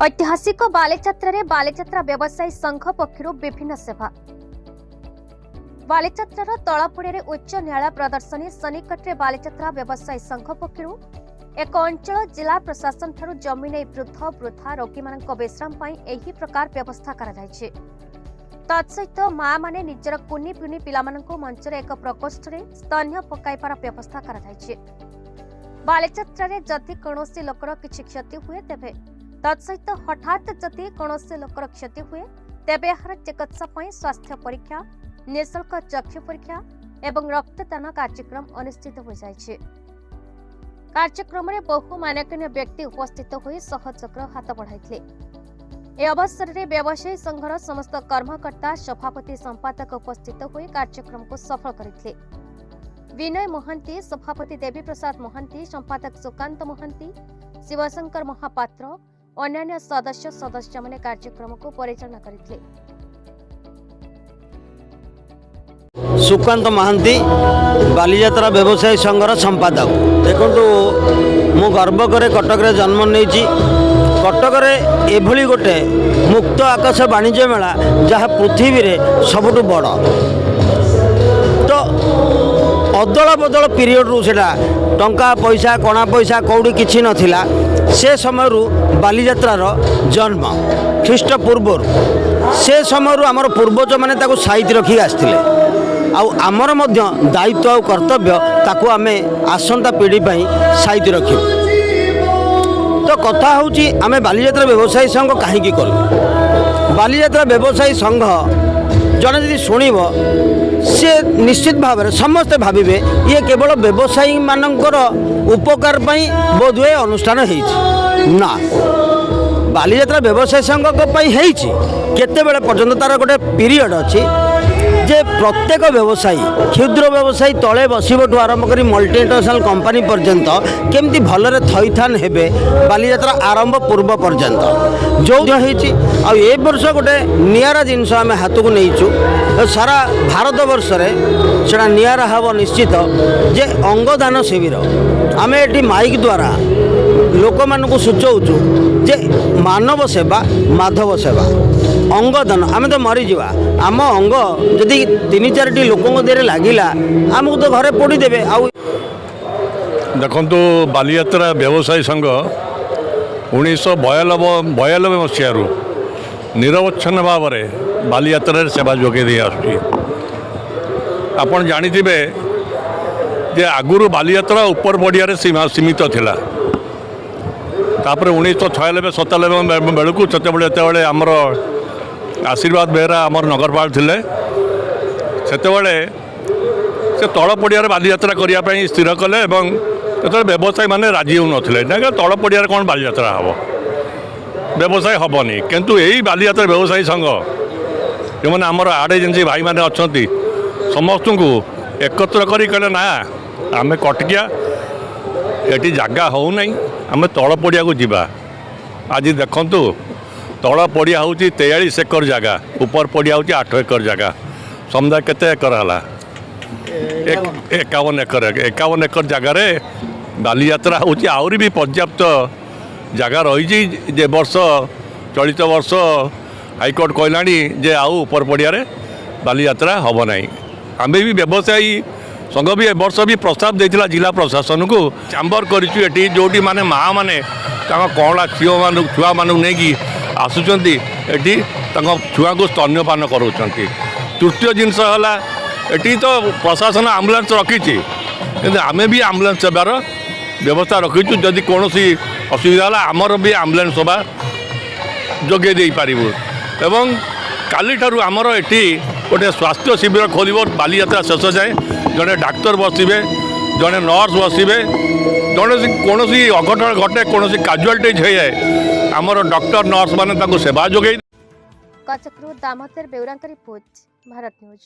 ऐतिहासिक बालीजात्रा बालीजात्रा व्यवसायी संघ पक्षर विभिन्न सेवा बालीजात्रार तलापड़े उच्च न्यायालय प्रदर्शनी सन्निकटे बालीजात्रा व्यवसायी संघ पक्षर एक अंचल जिला प्रशासन ठारू जमी नहीं वृद्ध वृद्धा रोगी मान विश्राम एही प्रकार व्यवस्था कराଯାଇଛି। तत्सहित माँ माने निजर कुनी पुनी पिला मंचर एक प्रकोष्ठ स्तन्य पकाइबार व्यवस्था कराଯାଇଛି। बालीजात्रा जदि कौनसी लोकर किछि क्षति हुए तेबे तत्सहित हठात जदि कौनसी लोकर क्षति हुए तेबे यार चिकित्सा स्वास्थ्य परीक्षा निःशुल्क चक्षु परीक्षा एवं रक्तदान कार्यक्रम अनुष्ठित हो जाइछे। कार्यक्रम में बहु मान्यगण्य व्यक्ति उपस्थित होई सहयोगर हाथ बढ़ाइथिले। ए अवसर में व्यवसायी संघर समस्त कर्मकर्ता सभापति संपादक उपस्थित होई कार्यक्रम को सफल करथिले। विनय मोहंती, सभापति देवी प्रसाद मोहंती, संपादक सुकांत मोहंती, शिवशंकर महापात्र अन्य सदस्य माने कार्यक्रम को परिचालना करथिले। सुकांत महांती बालीजात्रा व्यवसायी संघर संपादक। देखंतु मु गर्व करे कटक रे जन्म नेछि। कटक रे एभली गोटे मुक्त आकाश वाणिज्य मेला जहाँ पृथ्वी रे सबुठु बड़। तो अदल बदल पीरियड रु सेटा टंका पैसा कणा पैसा कौड़ी किछि नथिला। से समय बालीजात्रार जन्म ख्रीष्ट पूर्व से समय आमर पूर्वज माने ताको साइति रखी आसथिले। आमर मध्य दायित्व और कर्तव्य ताको आमे आसंता पीढ़ी साइति रखिबु। तो कथा होची आमे बालीजात्रा व्यवसायी संघ कहीं कलु। बालीजात्रा व्यवसायी संघ जड़े जदि शुणव सी निश्चित भाव में समस्ते भावे ये केवल व्यवसायी मानकर उपकार बोधहुए अनुष्ठान ना। बालीजात्रा व्यवसायी संघ केते बेले पर्यंत तार गोटे पीरियड अच्छी जे प्रत्येक व्यवसायी क्षुद्र व्यवसायी तले बसबू आरंभ कर मल्टीनेशनल कंपनी पर्यंत केमती भलरे थईथान हेबे बालीजात्रा आरंभ पूर्व पर्यंत जो ए वर्ष गोटे नियारा जिनस आम हाथ को नहींचु सारा भारत वर्ष से नियारा हम निश्चित जे अंगदान शिविर आम ये माइक द्वारा लोक मानू सूचौचु जे मानव सेवा माधव सेवा अंगदान आम तो मरीजा आम अंग जदि 3-4 लोक देहरे लगिला आमको तो घरे पोड़ीदेवे। देखु बालीजात्रा व्यवसायी संघ 1992 मसीह निरवच्छिन्न भाव में बालीजात्रा सेवा जोगे दे आसुची। आपण जानिथिबे जे आगुरु बालीजात्रा उपर पड़िया सीमित थिला। तापर 1996-97 बेलू से आमर आशीर्वाद बेहरा आमर नगरपाल थिले सेतेबेले से तल पड़िया बालीजात्रा करने स्थिर कले और व्यवसायी माने राजी हो नथिले ना तल पड़िया कौन बालीजात्रा हम व्यवसाय हेनी। किंतु यही बालीजात्रा व्यवसायी संघ जो मैंने आमर आड़े जिन भाई मैंने अच्छा समस्त को एकत्र कर ना आम कटकिया ये जगह हो ना आम तल पड़िया को जीवा। आज देखु तल पड़िया हूँ 43 एकर जगह ऊपर पड़िया हूँ 8 एकर जगह समुदाय केते एकर है 51 एकर जगार बालीजात्रा हूँ आहरी भी पर्याप्त जगह रही जे वर्ष चलित वर्ष हाईकोर्ट कहला जे आउ ऊपर पड़िया बालीजात्रा हम ना। आम भी व्यवसायी संघ भी ए वर्ष भी प्रस्ताव देता जिला प्रशासन को चैम्बर करी जो माने माँ मैंने कौला झील मान छुआ मानू नहीं आसुँच छुआ को स्तन्यपान कर। तृतीय जिनस है तो प्रशासन आम्बुलांस रखी कि आम भी आम्बुलांस सेवार व्यवस्था रखीचु जदि कौन असुविधा है आमर भी आम्बुलांस सेवा जोगे दे पारू। एवं काली ठारू आमर एटी गोटे स्वास्थ्य शिविर खोल बालीजात्रा शेष जाए जड़े डाक्तर बसवे जड़े नर्स बसवे जड़े कौन अघटन घटे कौन काजुआलिटीज हो जाए आमर डॉक्टर नर्स मैंने सेवा जोगे। कचकरू दामोदर बेउरा रिपोर्ट भारत न्यूज।